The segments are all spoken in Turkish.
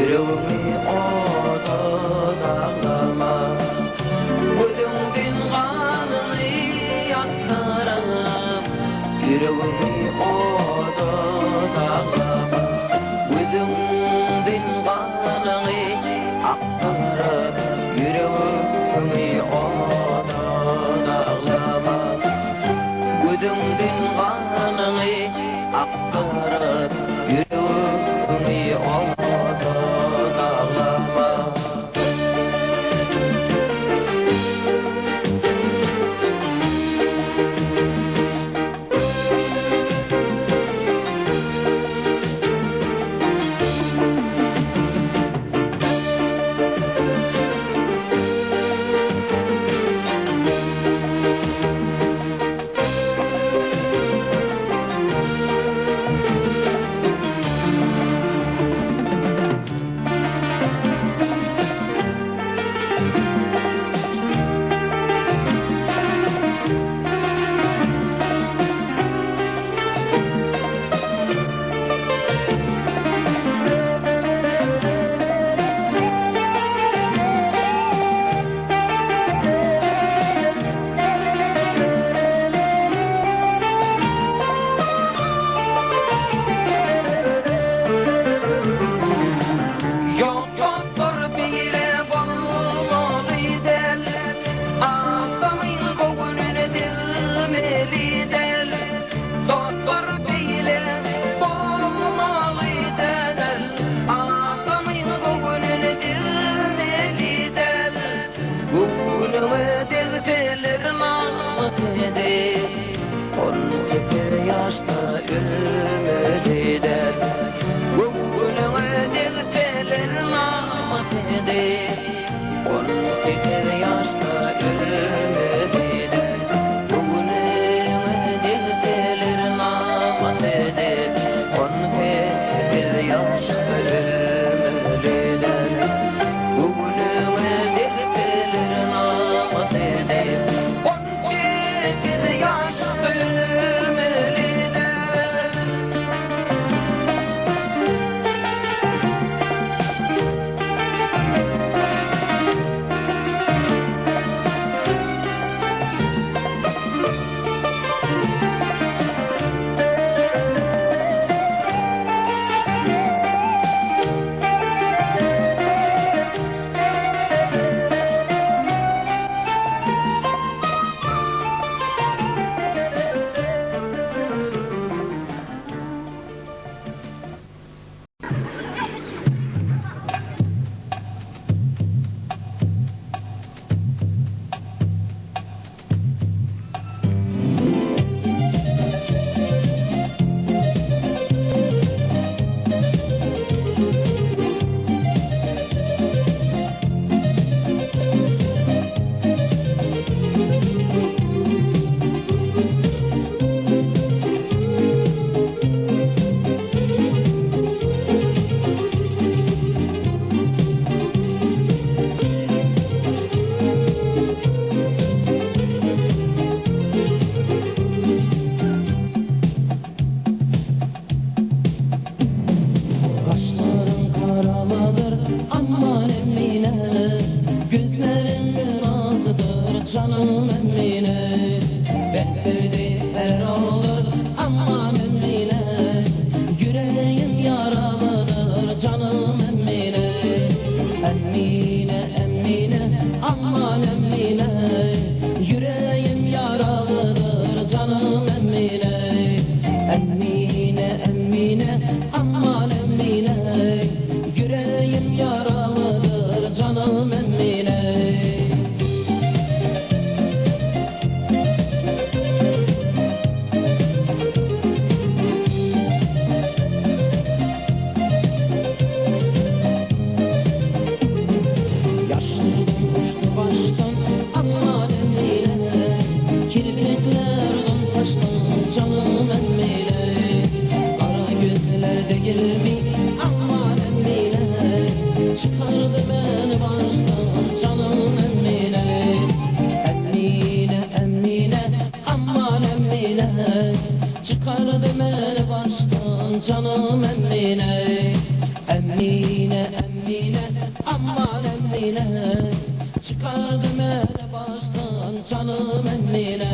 Yüreğimi oda dağlama, gözümden kanını yaktırıp. Yüreğimi oda dağlama, gözümden kanını yaktırıp. Yüreğimi oda dağlama, gözümden kanını yaktırıp. Yüreğimi oda dağlama. çıkardı beni baştan canım Emine. Emine, Emine, aman Emine, çıkardı beni baştan canım Emine.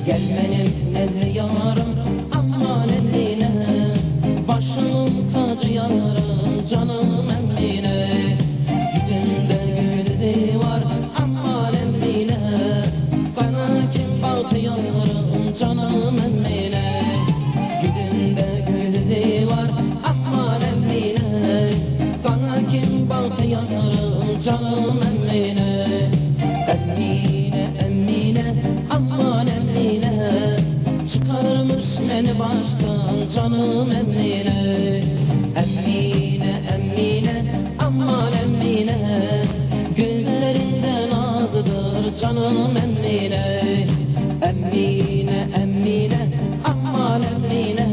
Gel benim nezle yarım, aman Emine, başımın tacı yarım canım Emine. Yüzümde gözü var, aman Emine, sana kim baktı yarım canım Emine. Yüzümde gözü var, aman Emine, sana kim baktı yarım canım Emine. Emine, Emine, aman Emine, çıkarmış beni baştan canım Emine. Emine, Emine, aman Emine, gözlerinden nazıdır canım Emine. Emine, Emine, aman Emine,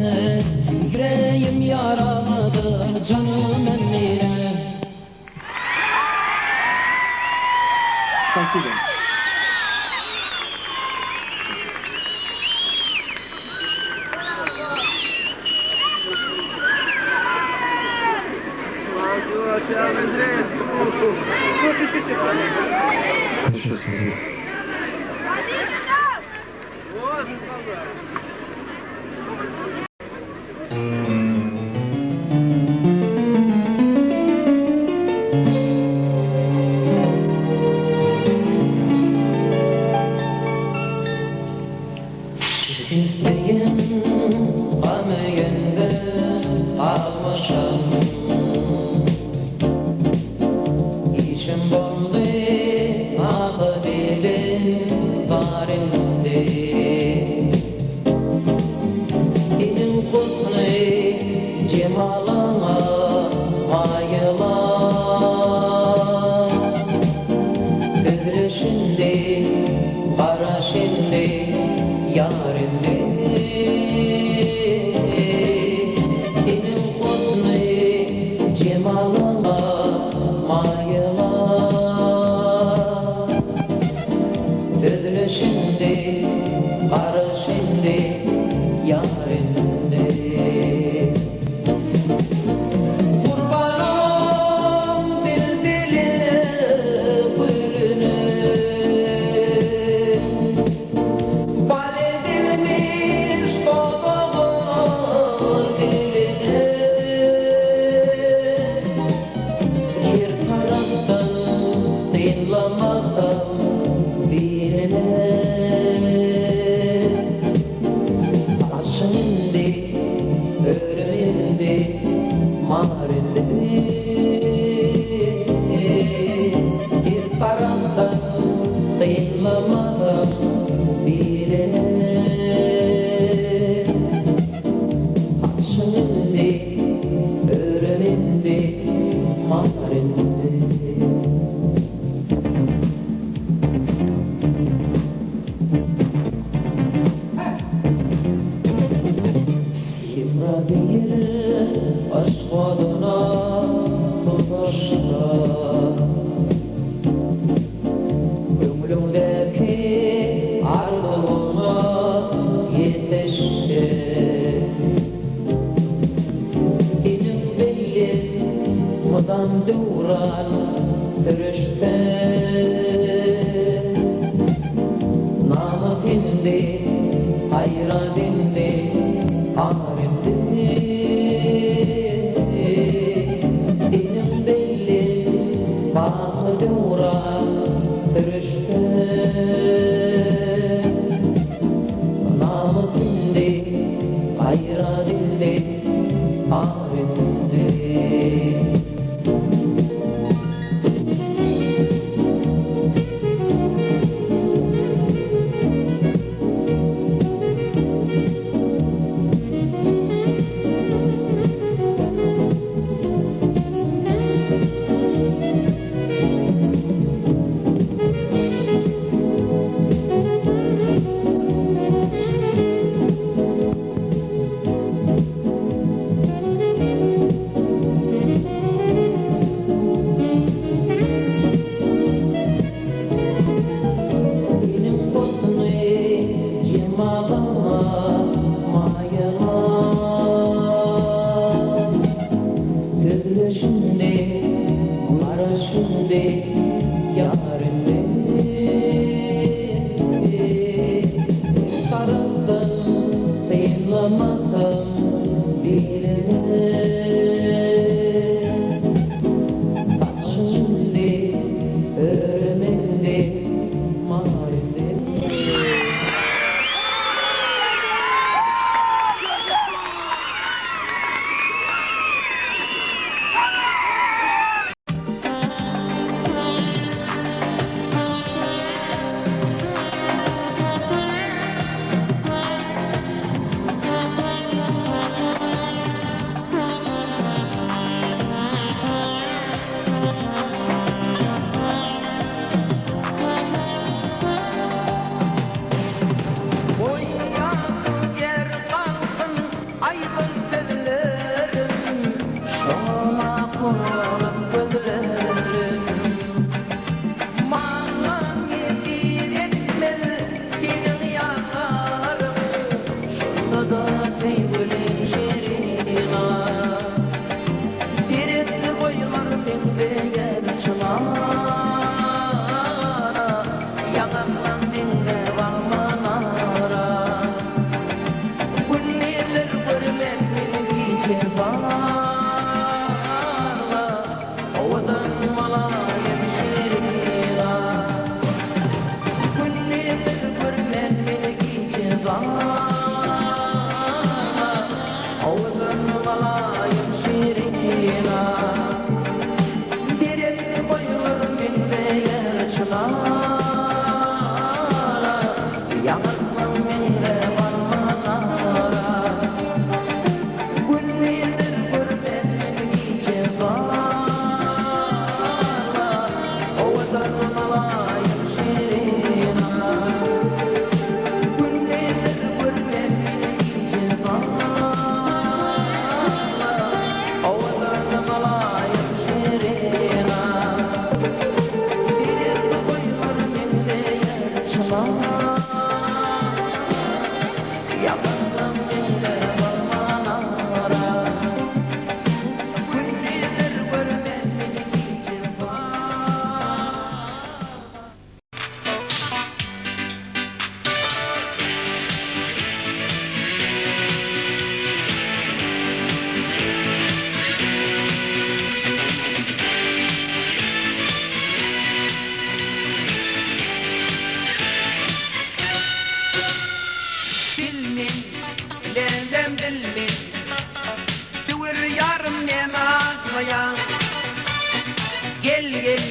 yüreğim yaralıdır canım Emine. Thank you. Hüsneyin kameyinde almışam, İçim boldu ağı dilin darinde. İnim kutlu cemalına mayıla, Kıvrışındı, karışındı yarinde. Benim kutlu cemalına mayıla, Kıvrışındı, karışındı yarinde. Kurbanım bülbülüne, gülüne, bal edilmiş babamın diline. Bir taraftan dinlemezsem birine, aşındı, ölümündü, marinde. Bir taraftan dinlemezsem birine, aşındı, ölümündü, marinde. Yıpratır aşk adına tutuşta, Ömrümdeki arzuma yetişti. İnim değil mudan duran pürüşte, namık indi, hayrat indi, ağrindi. Dinim belli, bağlı duran pürüşte, namık indi, hayrat indi, ağrindi. Gel gel,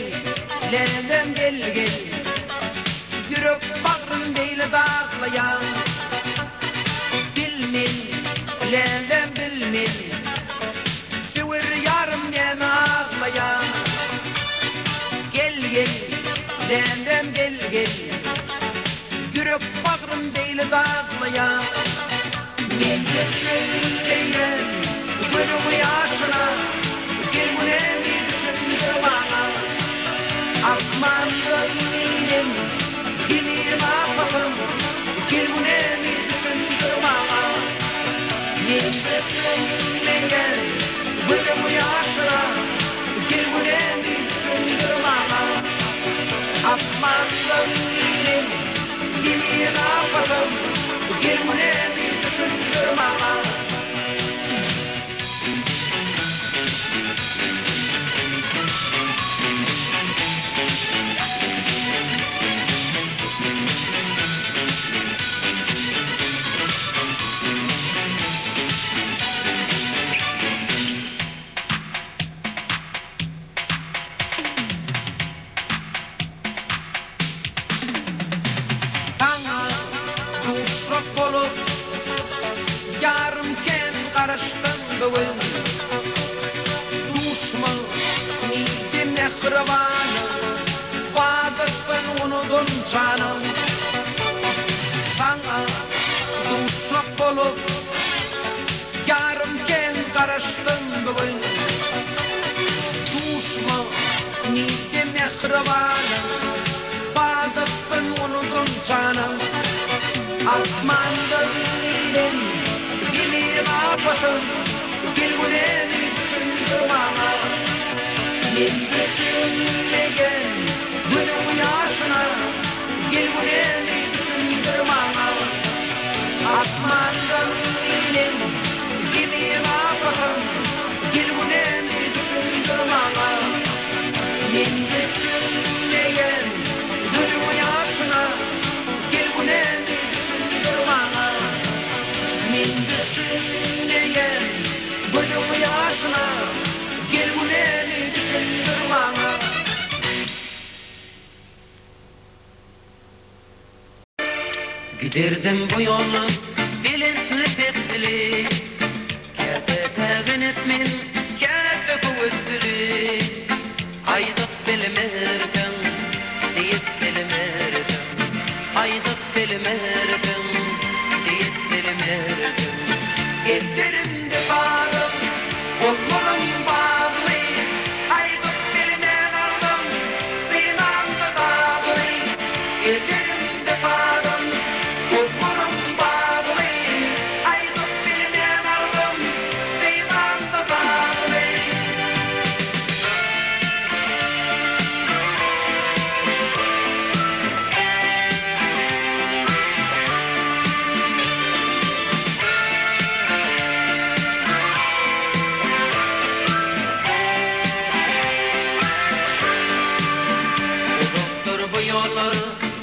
lendem gel gel. Yürek bağrım değil dağlayan. Bilmin, lendem bilmin. Düver yarım neme ağlayan. Gel gel, lendem gel gel. Yürek bağrım değil dağlayan. Men de söyleyen, gönlüm yaşına. Gel bu nemi düşündür bana. Akmandan inim, dilim akmam. Gel bu nemi düşündür bana. Men de söyleyen, gönlüm yaşına. Gel bu nemi düşündür bana. Akmandan inim, dilim akmam. Gel bu nemi düşündür bana. Karıştım bugün Düşman neydi mehribanı Vadık ben unudum canım Bana düşman bulup Yarımken karıştım bugün Düşman neydi mehribanı Vadık ben unudum canım Akmandan ilim Dilim apatım, gel bu nemi düşündür bana. Men de söyleyen, gönlüm yaşına. Gel bu nemi düşündür bana. Akmandan ilim, dilim apatım, gel bu nemi düşündür bana. Men de söyleyen, gönlüm yaşına. Gel bu nemi düşündür bana. Men de söyleyen, gönlüm yaşına. Gel bu nemi düşündür bana. Giderdim bu yolu bilintli petli. Kete tegin etmin, kete kuvvetli. Aydık bilmerdim, deyip bilmerdim. Aydık bilmerdim, deyip bilmerdim. Ellerimde bağım, kollarım bağlı. Aydık bilmer aldım, binamda bağlı. Ellerimde bağım, kollarım bağlı. Aydık bilmer aldım, binamda bağlı.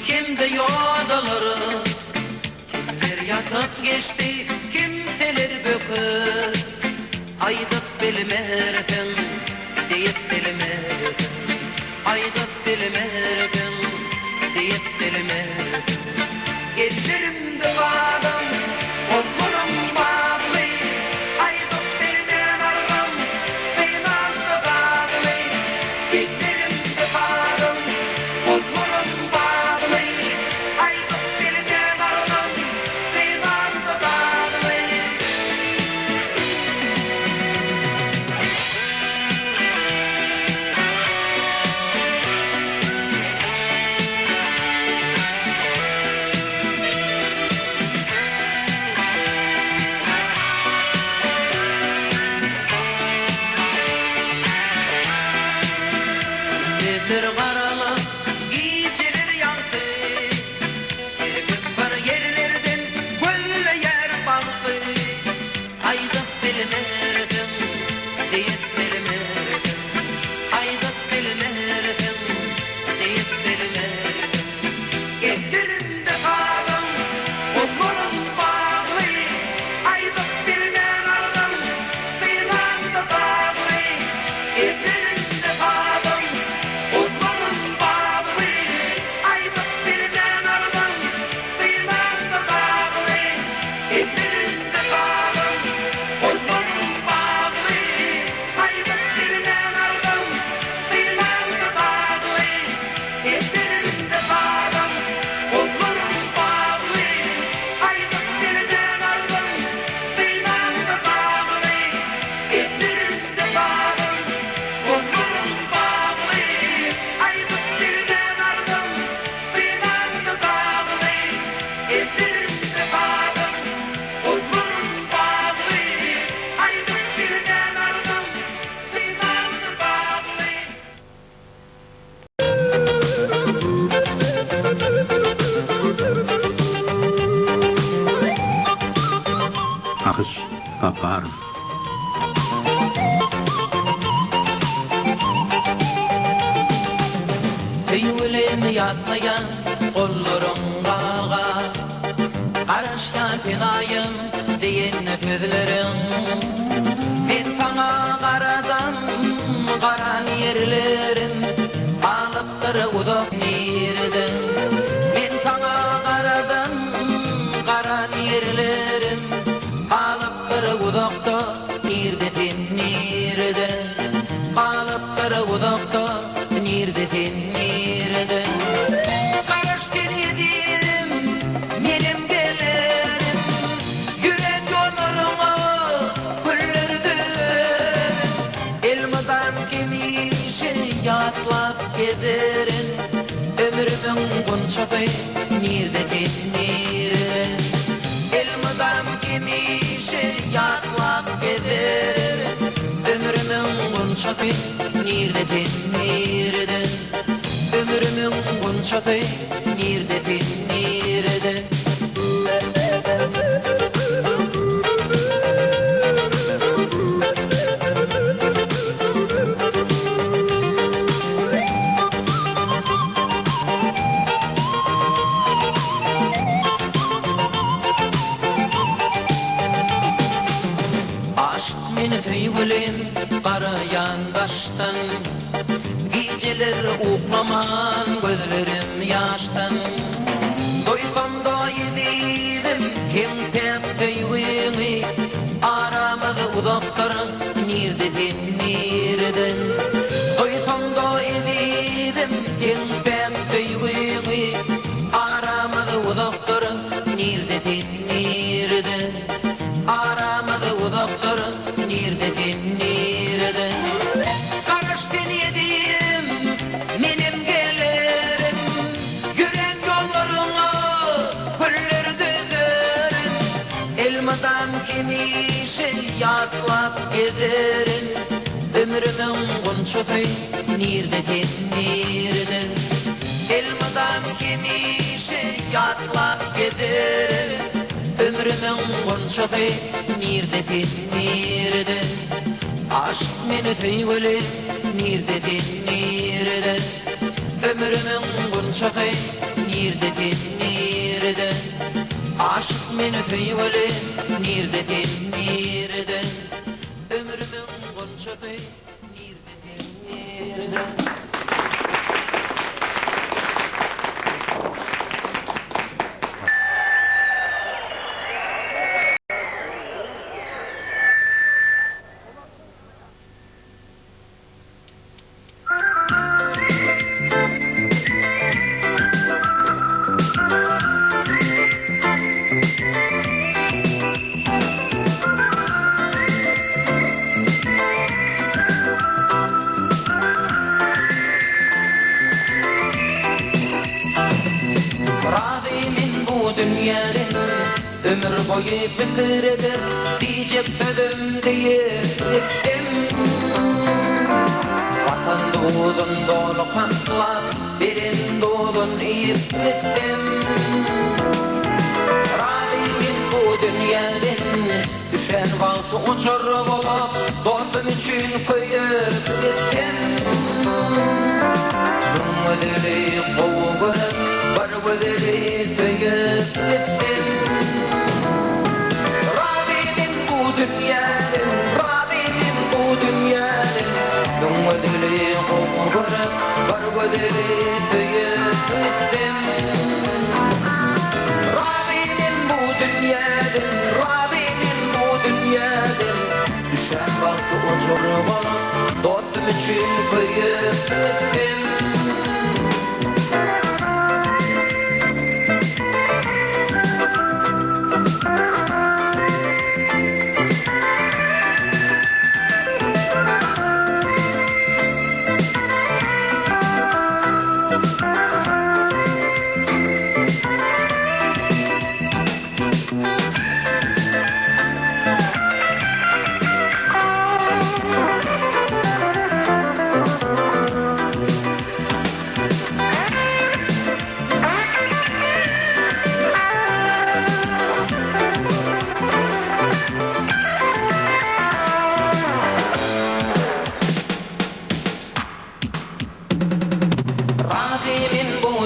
Kimde yodaları, kimler yatıp geçti, kimseler bökür. Aydık bilmerdim, deyip bilmerdim. Aydık bilmerdim, deyip bilmerdim. Ellerimde bağım, kollarım bağlı. Aydık bilmer aldım, binamda bağlı. Ellerimde bağım, kollarım bağlı. Aydık bilmer aldım, binamda bağlı. Nedir karalık, geceler yaktı. Girdim bir yerlerden, gölle yer baktı. Aydık bilmerdim, deyip bilmerdim. Aydık bilmerdim, deyip bilmerdim. Ellerimde bağım, kollarım bağlı. Aydık bilmer aldım, binamda bağlı. Ellerimde bağım, Elimi yatlayan kollarım qağa, qarışqa pinayım deyin tözlerim. Ben sana qaradan qaran yerlerim, alıptır udak nirden. Ben sana qaradan qaran yerlerim, alıptır udakta nirdetin nirden. Alıptır udakta nirdetin nirden. Qarıştın edim menim gelerim, yürek yollarıma güllürdün. Elmadan kemişini yatlap gederin, ömrümün bunçafı nirdetin nirden. Elmadan kemişini yatlap gederin, ömrümün bunçafı nirdetin nirden. Ömrümün bunçafı nirdetin nirden. Aşk meni feygülüm qarayan daştan, geceler uklaman gözlerim yaştan. Doysam da yedim kim pek feygülümü, aramızı uzaktır nirdetin nirden. Doysam da yedim kim pek feygülümü, aramızı uzaktır nirdetin nirden. Aramızı uzaktır nirdetin nirden. Qarıştın edim menim gelerim, yürek yollarına güllürdün. Elmadan kemişin yatlap gederin, ömrümün bunçafı nirdetin nirden. Elmadan kemişin yatlap gederin, ömrümün bunçafı nirdetin nirden. Aşk meni feygülüm nirdetin nirden. Ömrümün bunçafı nirdetin nirden. Aşk meni feygülüm nirdetin nirden. Ömrümün bunçafı nirdetin nirden. Razimin bu dünyanın ömür boyu fikridir, diyecek sözüm deyip gittim. Vatan doğdun dolu kanlar, birin doğdun iyip gittim. Razimin bu dünyanın düşen valtı uçur bulup, dostum için koyup gittim. Ödeli kovgurum, var ödeli töyüp gittim. Rabbim bu dünyanın, Rabbim bu dünyanın, ödeli kovgurum, var ödeli töyüp gittim. Rabbim bu dünyanın, Rabbim bu dünyanın, düşen vakti uçurum olup, dostum için koyup gittim.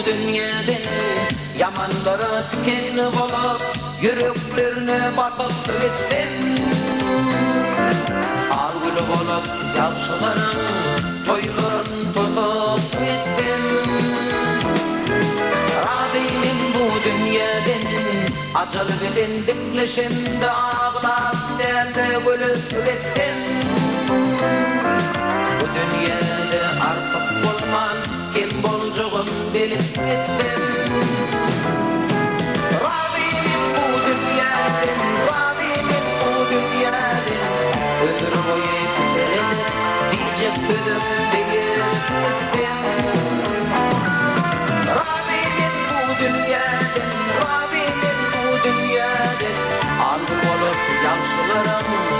dünyadan yamanlara tükenli bolup yüreklerine batıp gittim. Ağgül bolup yaşlıların toyların tutup gittim. Razıyım bu dünyadan acılı bilen dikleşimde ağlap derde gülüp gittim. Bu dünyada artık bulman kim bolacağım bilip gittim. Razıyım bu dünyadan, razıyım bu dünyadan. Ömür boyu giderim diyecek sözüm değil gittim. Razıyım bu dünyadan, razıyım bu dünyadan. Aldım olup yaşlılarım